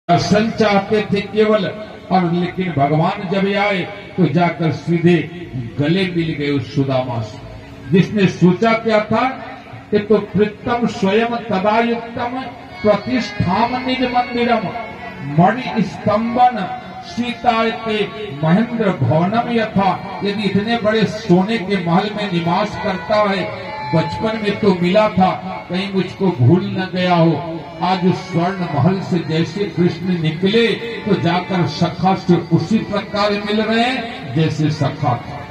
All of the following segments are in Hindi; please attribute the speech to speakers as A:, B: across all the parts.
A: दर्शन चाहते थे केवल, और लेकिन भगवान जब आए तो जाकर सीधे गले मिल गए उस सुदामा से, जिसने सोचा क्या था कि तो प्रीतम स्वयं तदायुक्तम प्रतिष्ठाम निज मंदिरम मणि स्तंभन सीता के महेंद्र भवनम यथा। यदि इतने बड़े सोने के महल में निवास करता है, बचपन में तो मिला था, कहीं मुझको भूल न गया हो। आज उस स्वर्ण महल से जैसे कृष्ण निकले तो जाकर सखा से उसी प्रकार मिल रहे हैं जैसे सखा था।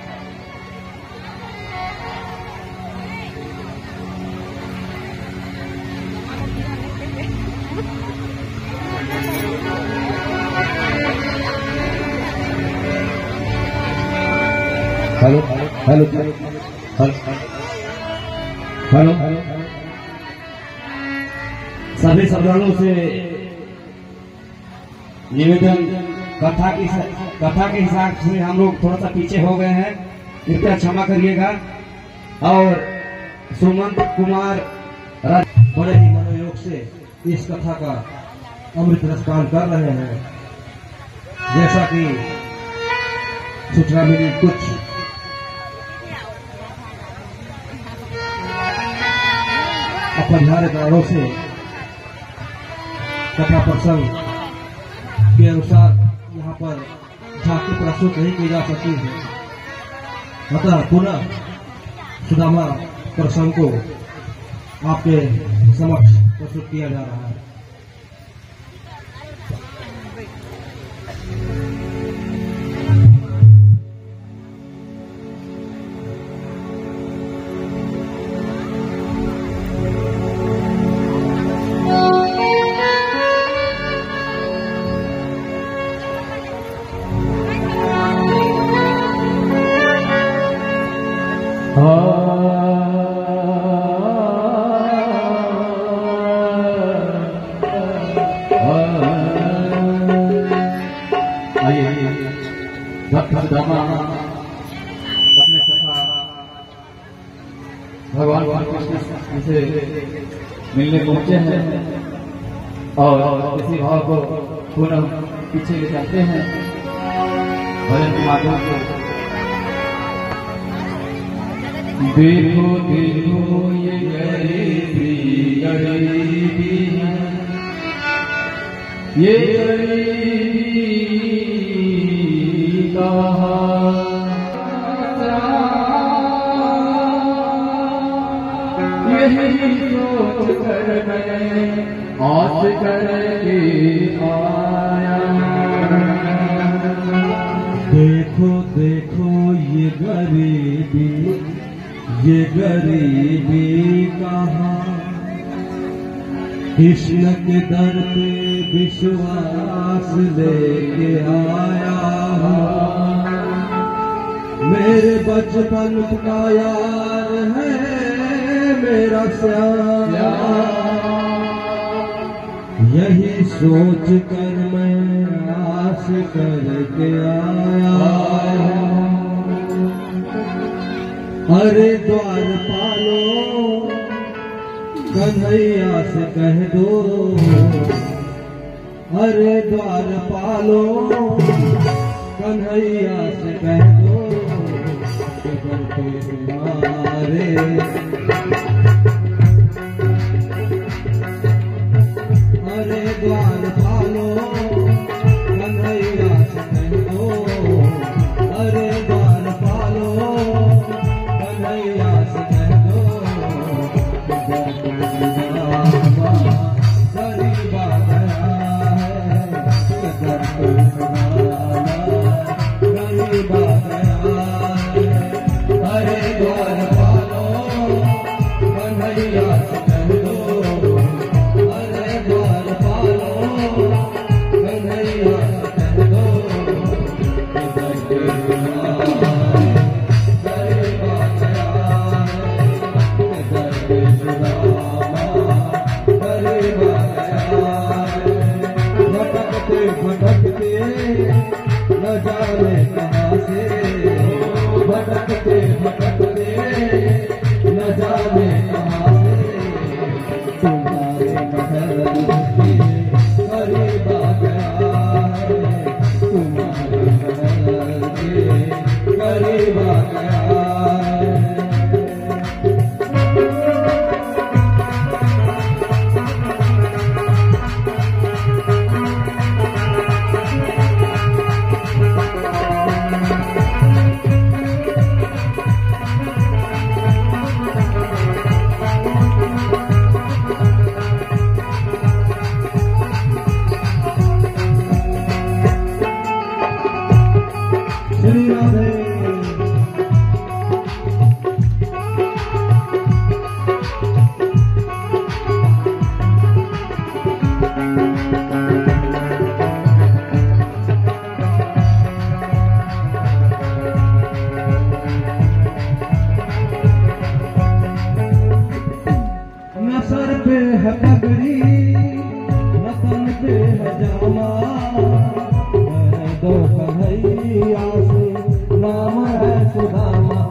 B: हेलो हेलो हेलो हेलो, सभी श्रद्धालुओं से निवेदन, कथा के हिसाब से हम लोग थोड़ा सा पीछे हो गए हैं, कृपया क्षमा करिएगा। और सुमंत कुमार बड़े ही मनोयोग से इस कथा का अमृत रसपान कर रहे हैं। जैसा कि सूचना मिली, कुछ अपरिहार्य कारणों से कथा प्रसंग के अनुसार यहाँ पर झांकी प्रस्तुत नहीं की जा सकती है, अतः पुनः सुदामा प्रसंग को आपके समक्ष प्रस्तुत किया जा रहा है। अपने सखा भगवान कृष्ण से मिलने पहुंचे हैं और इसी भाव को पुनः पीछे ले जाते हैं भजन के माध्यम से। देखो देखो ये गरीबी है, ये गरीबी यही सोच कर मैं आस करके आया। देखो देखो ये गरीबी कहाँ, कृष्ण के दर पे विश्वास लेके आया। मेरे बचपन का यार है मेरा श्याम, यही सोच कर मैं आस करके आया। अरे द्वारपालो कन्हैया से कह दो, अरे द्वारपालो कन्हैया से कह दो, हमारे अरे द्वारपालो कन्हैया से कह दो, अरे द्वारपालो कन्हैया से कह दो, गरीबा गया है गरीबा गया। अरे द्वारपालो कन्हैया से कह दो, अरे द्वारपालो कन्हैया से कह दो, गरीबा गया गरीबा गया। भटकते भटकते न जाने कहाँ से, भटकते भटकते न जाने कहाँ से, तुम्हारे महल की गरीबा गया है, तुम्हारे महल के करीब आ गया है। श्री राधे न सर पे है पगड़ी न तन पे है जामा, दो कन्हैया से नाम है सुदामा,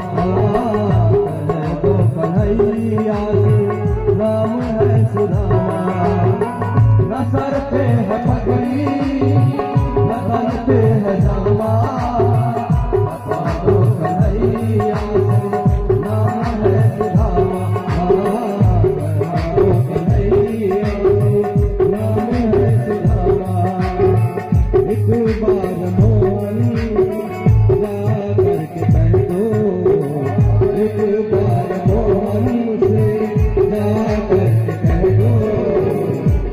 B: दो कन्हैया से नाम है सुदामा। न सर पे है पगड़ी न तन पे है जामा, दो कन्हैया से नाम है सुदामा, दो कन्हैया से नाम है सुदामा। एक बार मोहनी जा करके कह दो, एक बार मोहनी से जा करके कह दो,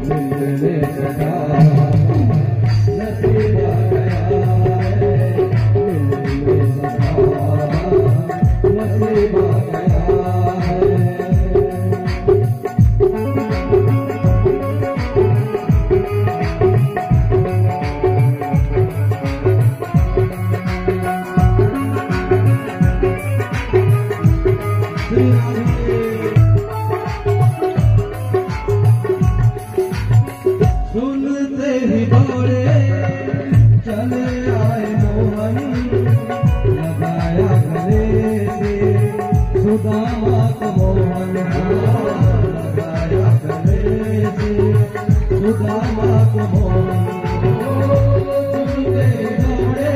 B: मिलने सदा नसीब आ गया है, मिलने सदा नसीब आ गया है। सुनते ही दौड़े चले आए मोहनी, लगाया गले से सुदामा को मोहन, लगाया गले से सुदामा को मोहन। सुनते ही दौड़े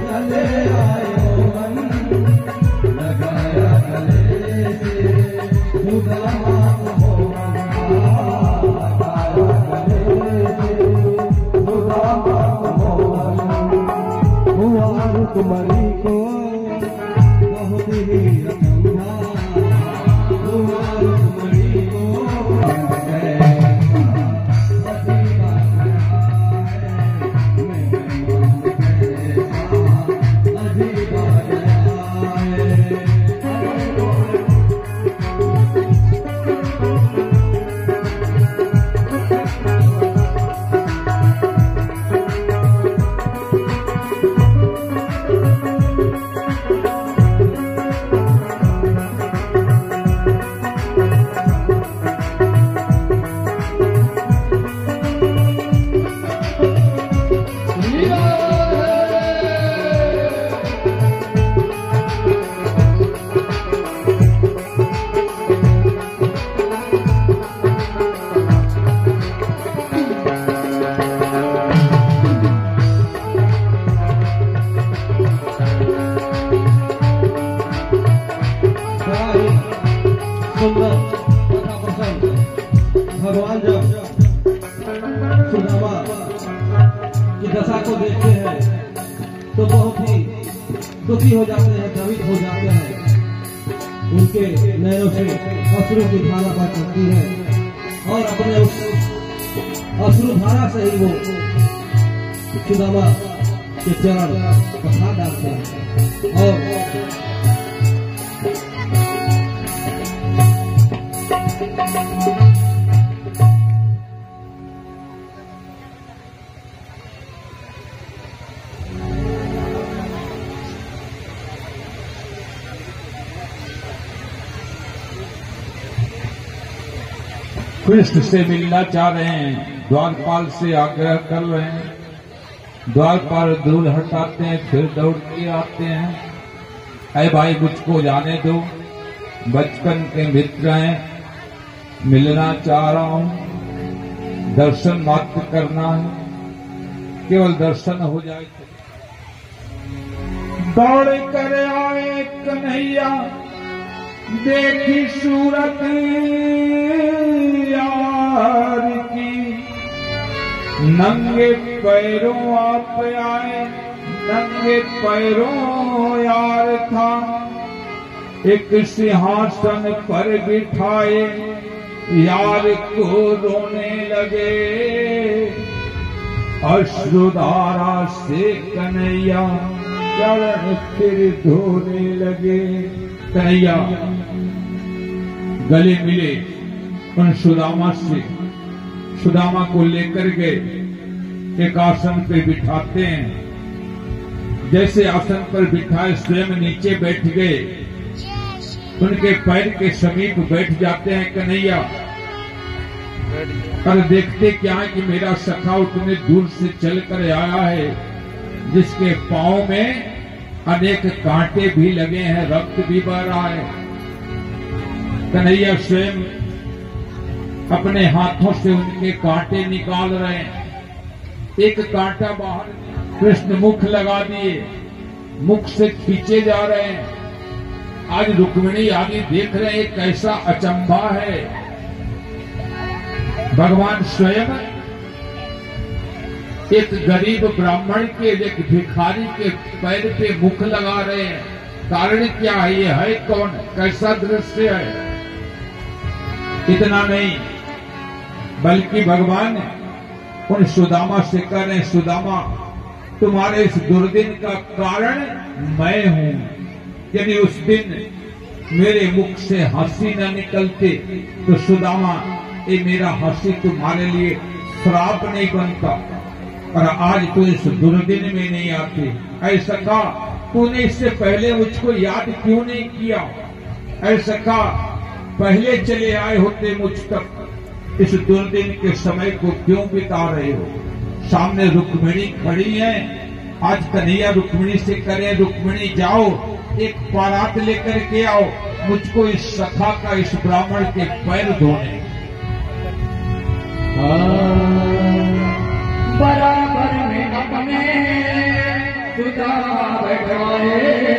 B: चले आए मोहन, लगाया गले से सुदामा को मोहन, कुमारी को बहुत ही अचंभा, कुमारी को भगवान जब सुदामा की दशा को देखते हैं तो बहुत ही दुखी हो जाते हैं, द्रवित हो जाते हैं। उनके नैनों से अश्रु की धारा बह चलती है और अपने उस अश्रु धारा से ही वो सुदामा के चरण पछा डालते हैं और
A: कृष्ण से मिलना चाह रहे हैं, द्वारपाल से आग्रह कर रहे हैं। द्वारपाल दूर हटाते हैं, फिर दौड़ के आते हैं। अरे भाई मुझको जाने दो, बचपन के मित्र हैं, मिलना चाह रहा हूं। दर्शन मात्र करना है, केवल दर्शन हो जाए तो। दौड़ कर आए कन्हैया देखी सूरत यार की, नंगे पैरों आप आए, नंगे पैरों यार था, एक सिंहासन पर बिठाए यार को रोने लगे, अश्रुधारा से कन्हैया चरण फिर धोने लगे। कन्हैया गले मिले उन सुदामा से, सुदामा को लेकर गए, एक आसन पे बिठाते हैं, जैसे आसन पर बिठाए स्वयं नीचे बैठ गए, उनके पैर के समीप बैठ जाते हैं कन्हैया। और देखते क्या है कि मेरा सखा उतने दूर से चलकर आया है, जिसके पांव में अनेक कांटे भी लगे हैं, रक्त भी बह रहा है। कन्हैया स्वयं अपने हाथों से उनके कांटे निकाल रहे हैं, एक कांटा बाहर कृष्ण मुख लगा दिए, मुख से खींचे जा रहे हैं। आज रुक्मिणी आदि देख रहे हैं, कैसा अचंभा है। भगवान स्वयं एक गरीब ब्राह्मण के, एक भिखारी के पैर पे मुख लगा रहे हैं। कारण क्या है? ये है कौन? कैसा दृश्य है? इतना नहीं, बल्कि भगवान उन सुदामा से कह रहे हैं, सुदामा तुम्हारे इस दुर्दिन का कारण मैं हूं। यदि उस दिन मेरे मुख से हंसी न निकलते तो सुदामा ये मेरा हंसी तुम्हारे लिए श्राप नहीं बनता, और आज तू इस दुर्दिन में नहीं आती। ऐसा कहा, तूने इससे पहले मुझको याद क्यों नहीं किया? ऐसा कहा, पहले चले आए होते मुझ तक, इस दुर्दिन के समय को क्यों बिता रहे हो? सामने रुक्मिणी खड़ी है, आज कन्हैया रुक्मिणी से करे, रुक्मिणी जाओ एक बारात लेकर के आओ, मुझको इस सखा का, इस ब्राह्मण के पैर धोने।
C: बराबर में अपने सुदामा बैठाए,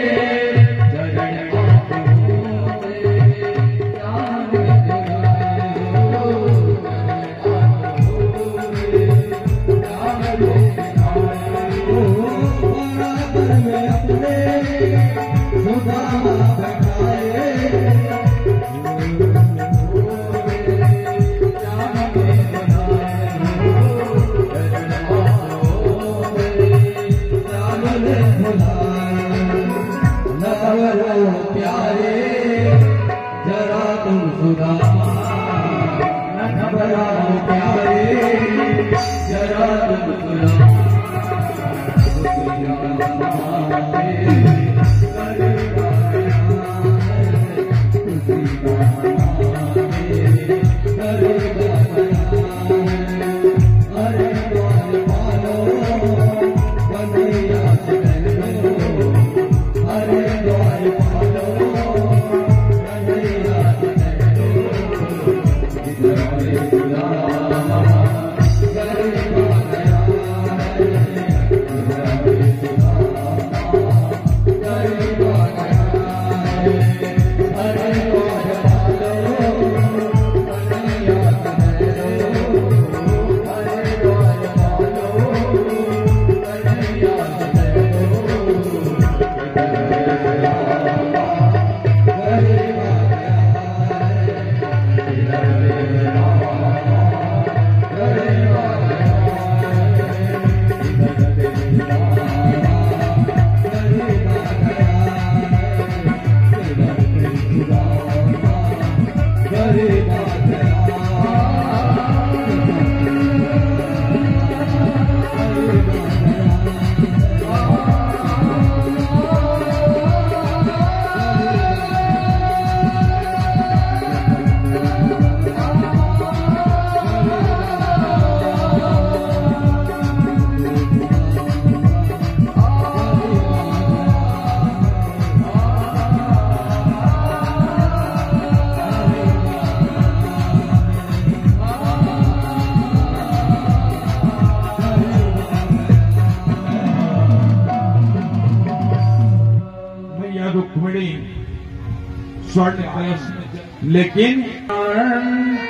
A: स्वर्ण कलश में, लेकिन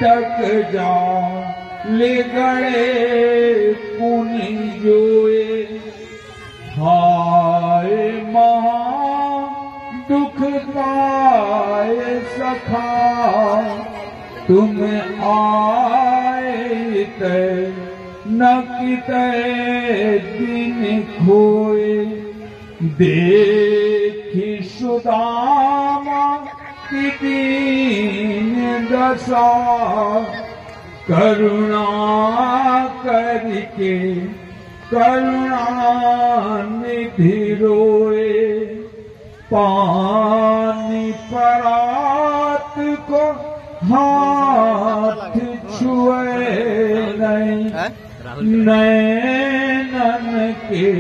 A: तक जा ले गड़े पुनि जोए, हाय महा दुख पाए सखा, तुम आए ते न किते दिन खोए, देखी सुदामा की दीन दशा, करुणा करके करुणा निधि रोए, पानी परात को हाथ छुए नहीं, नैनन के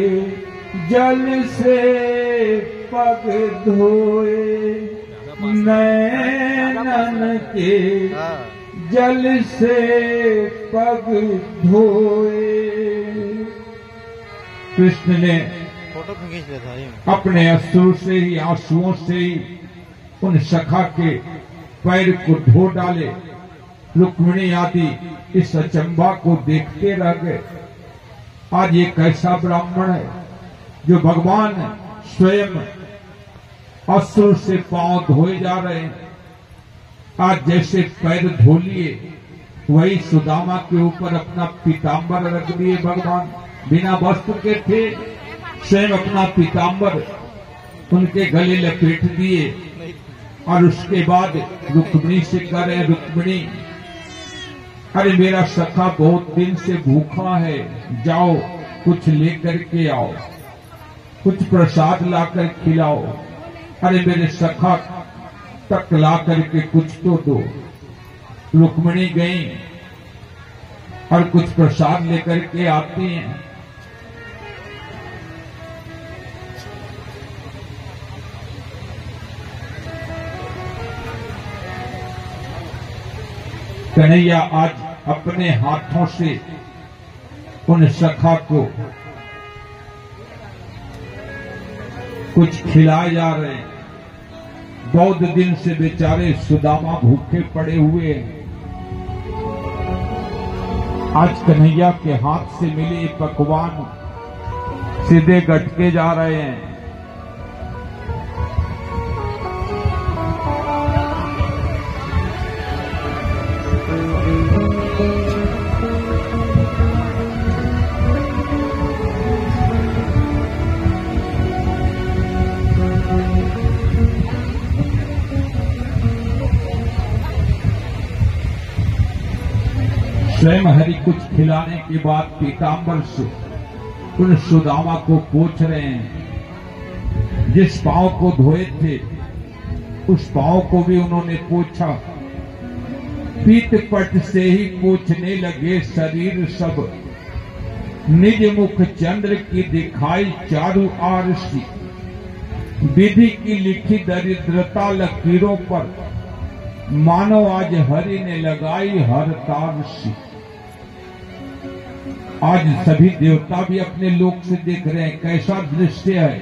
A: जल से पग धोए, नैनन के जल से पग धोए। कृष्ण ने
D: फोटो खींच लेता है
A: अपने अश्रु से ही, आंसुओं से ही उन सखा के पैर को धो डाले। रुक्मिणी आदि इस अचंबा को देखते रह गए। आज ये कैसा ब्राह्मण है जो भगवान स्वयं अश्रु से पांव धोए जा रहे हैं। आज जैसे पैर धो लिए वही सुदामा के ऊपर अपना पीताम्बर रख दिए भगवान, बिना वस्त्र के थे, स्वयं अपना पीताम्बर उनके गले लपेट दिए और उसके बाद रुक्मिणी से कह रहे, रुक्मिणी अरे मेरा सखा बहुत दिन से भूखा है, जाओ कुछ लेकर के आओ, कुछ प्रसाद लाकर खिलाओ, अरे मेरे सखा तक ला करके कुछ तो दो। रुक्मिणी गई और कुछ प्रसाद लेकर के आती हैं। कन्हैया आज अपने हाथों से उन सखा को कुछ खिलाए जा रहे हैं। बहुत दिन से बेचारे सुदामा भूखे पड़े हुए हैं। आज कन्हैया के हाथ से मिले ये पकवान सीधे गटके जा रहे हैं। स्वयं हरि कुछ खिलाने के बाद पीताम्बर से उन सुदामा को पोंछ रहे हैं। जिस पांव को धोए थे उस पांव को भी उन्होंने पोंछा। पीतपट से ही पोंछने लगे शरीर सब, निज मुख चंद्र की दिखाई चारु आरसी, विधि की लिखी दरिद्रता लकीरों पर, मानो आज हरि ने लगाई हर तारसी। आज सभी देवता भी अपने लोक से देख रहे हैं कैसा दृश्य है।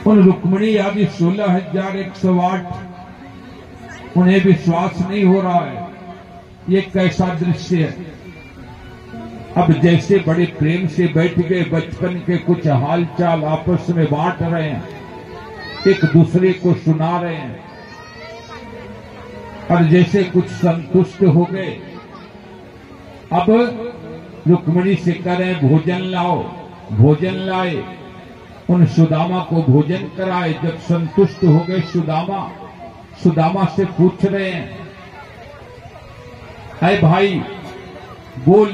A: उन रुक्मिणी आदि 16,108 उन्हें विश्वास नहीं हो रहा है ये कैसा दृश्य है। अब जैसे बड़े प्रेम से बैठ गए, बचपन के कुछ हाल चाल आपस में बांट रहे हैं, एक दूसरे को सुना रहे हैं और जैसे कुछ संतुष्ट हो गए। अब रुक्मिणी से कह रहे हैं भोजन लाओ, भोजन लाए, उन सुदामा को भोजन कराए। जब संतुष्ट हो गए सुदामा से पूछ रहे हैं, अरे भाई बोल,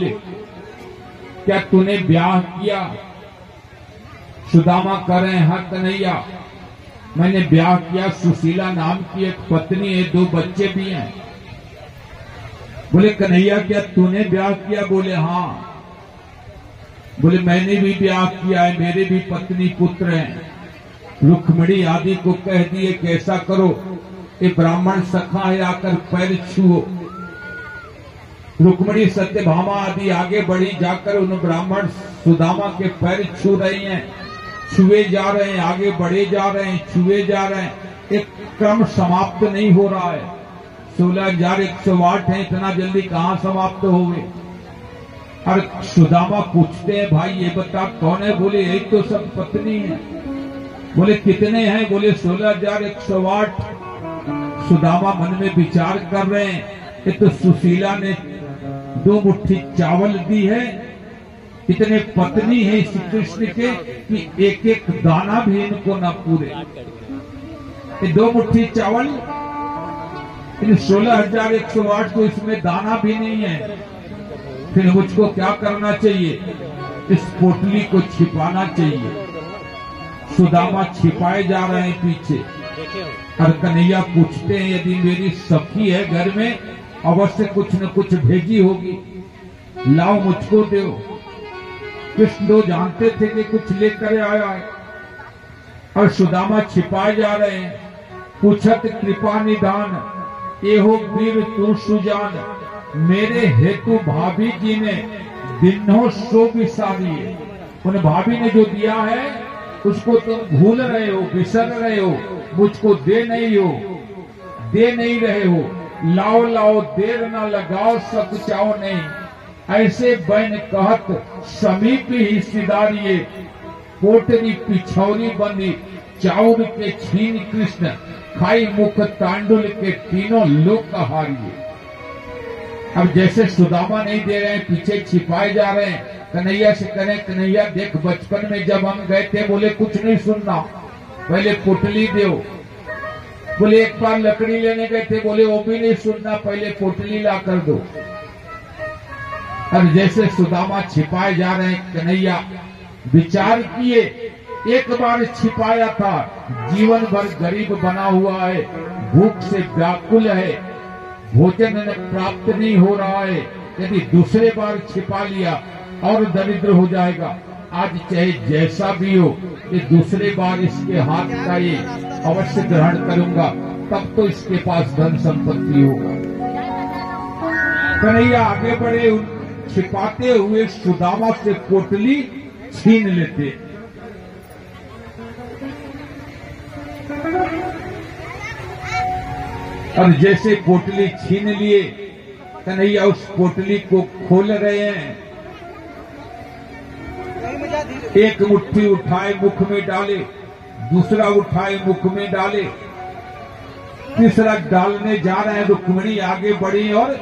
A: क्या तूने ब्याह किया? सुदामा कह रहे हैं, हाँ कन्हैया मैंने ब्याह किया, सुशीला नाम की एक पत्नी है, 2 बच्चे भी हैं। बोले कन्हैया क्या तूने ब्याह किया? बोले हाँ। बोले मैंने भी ब्याह किया है, मेरे भी पत्नी पुत्र हैं। रुक्मिणी आदि को कह दिए कि ऐसा करो, ये ब्राह्मण सखा है, आकर पैर छुओ। रुक्मिणी सत्यभामा आदि आगे बढ़ी, जाकर उन ब्राह्मण सुदामा के पैर छू रही हैं, छुए जा रहे हैं, आगे बढ़े जा रहे हैं, छुए जा रहे हैं। एक क्रम समाप्त नहीं हो रहा है। 16,108 है, इतना जल्दी कहां समाप्त हो गए। और सुदामा पूछते हैं, भाई ये बता कौन है? बोले यही तो सब पत्नी है। बोले कितने हैं? बोले 16,108। सुदामा मन में विचार कर रहे हैं, ये तो सुशीला ने 2 मुट्ठी चावल दी है। इतने पत्नी है श्री कृष्ण के कि एक एक दाना भी इनको न पूरे। ये 2 मुट्ठी चावल, इन 16,108 को इसमें दाना भी नहीं है। फिर मुझको क्या करना चाहिए? इस पोटली को छिपाना चाहिए। सुदामा छिपाए जा रहे हैं पीछे। और कन्हैया पूछते हैं, यदि मेरी सखी है घर में, अवश्य कुछ न कुछ भेजी होगी, लाओ मुझको दो। कृष्ण तो जानते थे कि कुछ लेकर आया है। और सुदामा छिपाए जा रहे हैं। पूछत कृपा निधान, एहो वीर तू सुजान, मेरे हेतु भाभी जी ने दिनों सो बिसारी। उन भाभी ने जो दिया है उसको तुम भूल रहे हो, बिसर रहे हो, मुझको दे नहीं रहे हो। लाओ लाओ देर न लगाओ, सब चाओ नहीं। ऐसे बैन कहत समीप ही सिदारिये, पोटरी पिछौरी बंदी, चाउर के छीन कृष्ण, खाई मुख तांडुल के तीनों लोग कहारिये। अब जैसे सुदामा नहीं दे रहे हैं, पीछे छिपाए जा रहे हैं। कन्हैया से करें, कन्हैया देख बचपन में जब हम गए थे, बोले कुछ नहीं सुनना, पहले पोटली दो। बोले एक बार लकड़ी लेने गए थे, बोले वो भी नहीं सुनना, पहले पोटली ला कर दो। और जैसे सुदामा छिपाए जा रहे हैं, कन्हैया विचार किए, एक बार छिपाया था, जीवन भर गरीब बना हुआ है, भूख से व्याकुल है, भोजन प्राप्त नहीं हो रहा है। यदि दूसरे बार छिपा लिया और दरिद्र हो जाएगा। आज चाहे जैसा भी हो, ये दूसरे बार इसके हाथ का ये अवश्य ग्रहण करूंगा, तब तो इसके पास धन संपत्ति होगा। कन्हैया आगे बढ़े, छिपाते हुए सुदामा से पोटली छीन लेते। और जैसे पोटली छीन लिए, कन्हैया उस पोटली को खोल रहे हैं। एक मुट्ठी उठाए मुख में डाले, दूसरा उठाए मुख में डाले, तीसरा डालने जा रहे हैं। रुक्मिणी आगे बढ़ी और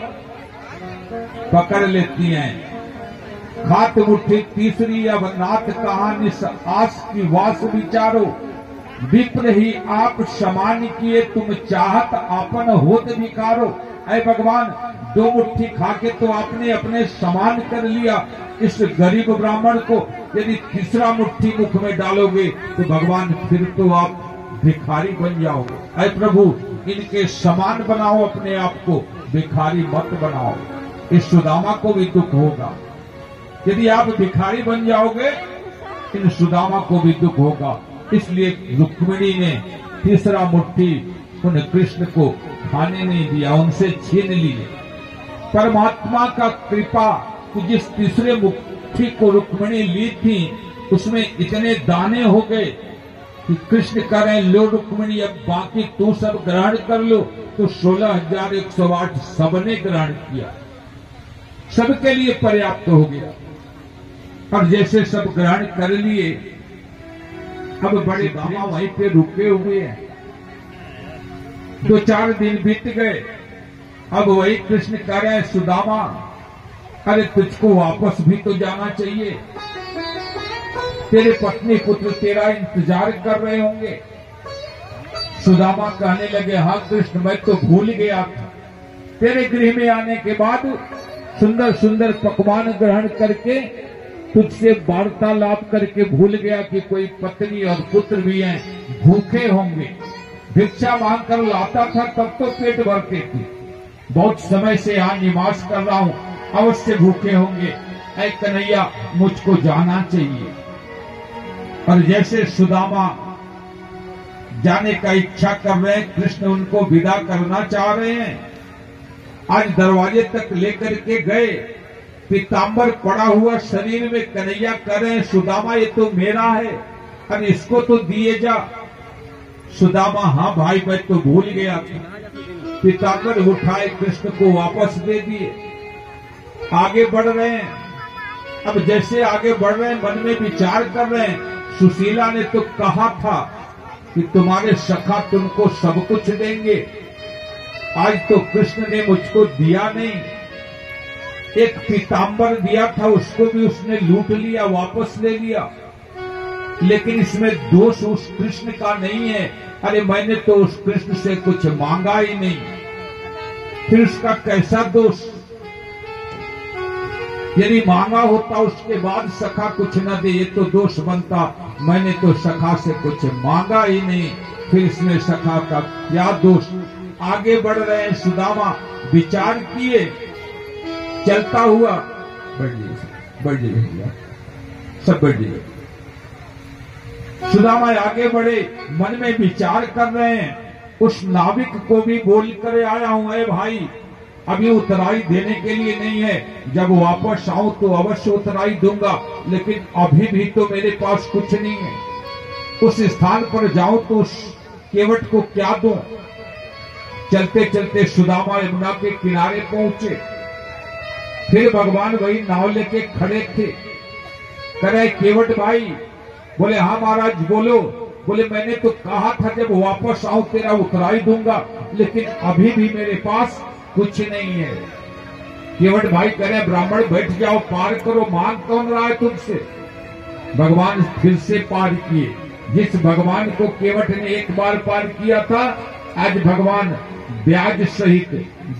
A: पकड़ लेती हैं। खात मुट्ठी तीसरी, अब नाथ कहा निस आस की वास विचारो, विप्र ही आप समान किए, तुम चाहत आपन होत विकारो। ऐ भगवान, 2 मुट्ठी खाके तो आपने अपने समान कर लिया इस गरीब ब्राह्मण को, यदि तीसरा मुट्ठी मुख में डालोगे तो भगवान फिर तो आप भिखारी बन जाओगे। ऐ प्रभु, इनके समान बनाओ अपने आप को, भिखारी मत बनाओ। इस सुदामा को भी दुख होगा। यदि आप भिखारी बन जाओगे, इन सुदामा को भी दुख होगा। इसलिए रुक्मिणी ने तीसरा मुट्ठी उन कृष्ण को खाने नहीं दिया, उनसे छीन लिए। परमात्मा का कृपा कि जिस तीसरे मुट्ठी को रुक्मिणी ली थी, उसमें इतने दाने हो गए कि कृष्ण कह रहे, लो रुक्मिणी, अब बाकी तू सब ग्रहण कर लो। तो 16,108 सबने ग्रहण किया, सबके लिए पर्याप्त हो गया। और जैसे सब ग्रहण कर लिए, अब बड़े दामा वहीं पे रुके हुए हैं। 2-4 दिन बीत गए। अब वही कृष्ण कह रहे हैं, सुदामा, अरे तुझको वापस भी तो जाना चाहिए, तेरे पत्नी पुत्र तेरा इंतजार कर रहे होंगे। सुदामा कहने लगे, हाँ कृष्ण, मैं तो भूल गया था, तेरे गृह में आने के बाद सुंदर सुंदर पकवान ग्रहण करके तुझसे वार्तालाप करके भूल गया कि कोई पत्नी और पुत्र भी हैं, भूखे होंगे। भिक्षा मांग कर लाता था तब तो पेट भरते थे, बहुत समय से यहाँ निवास कर रहा हूँ, अवश्य भूखे होंगे। ऐ कन्हैया, मुझको जाना चाहिए। और जैसे सुदामा जाने का इच्छा कर रहे हैं, कृष्ण उनको विदा करना चाह रहे हैं। आज दरवाजे तक लेकर के गए, पीताम्बर पड़ा हुआ शरीर में कन्हैया कह रहे हैं, सुदामा ये तो मेरा है, और इसको तो दिए जा। सुदामा, हाँ भाई मैं तो भूल गया था। पिताकर उठाए कृष्ण को वापस दे दिए। आगे बढ़ रहे हैं। अब जैसे आगे बढ़ रहे हैं, मन में विचार कर रहे हैं, सुशीला ने तो कहा था कि तुम्हारे सखा तुमको सब कुछ देंगे, आज तो कृष्ण ने मुझको दिया नहीं। एक पीतांबर दिया था, उसको भी उसने लूट लिया, वापस ले लिया। लेकिन इसमें दोष उस कृष्ण का नहीं है। अरे मैंने तो उस कृष्ण से कुछ मांगा ही नहीं, फिर उसका कैसा दोष? यदि मांगा होता उसके बाद सखा कुछ न दे, ये तो दोष बनता। मैंने तो सखा से कुछ मांगा ही नहीं, फिर इसमें सखा का क्या दोष? आगे बढ़ रहे हैं सुदामा, विचार किए, चलता हुआ बढ़ जाइए सब बढ़ जाइए। सुदामा आगे बढ़े, मन में विचार कर रहे हैं। उस नाविक को भी बोल कर आया हूं, ए भाई अभी उतराई देने के लिए नहीं है, जब वापस आऊं तो अवश्य उतराई दूंगा, लेकिन अभी भी तो मेरे पास कुछ नहीं है। उस स्थान पर जाऊं तो उस केवट को क्या दूं? चलते चलते सुदामा यमुना के किनारे पहुंचे। फिर भगवान वही नाव लेके खड़े थे। करे केवट भाई? बोले हाँ महाराज बोलो। बोले मैंने तो कहा था जब वापस आऊं तेरा उतराई दूंगा, लेकिन अभी भी मेरे पास कुछ नहीं है। केवट भाई करे ब्राह्मण बैठ जाओ, पार करो, मांग कौन रहा है तुमसे? भगवान फिर से पार किए। जिस भगवान को केवट ने एक बार पार किया था, आज भगवान ब्याज सहित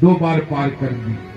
A: 2 बार पार कर दिए।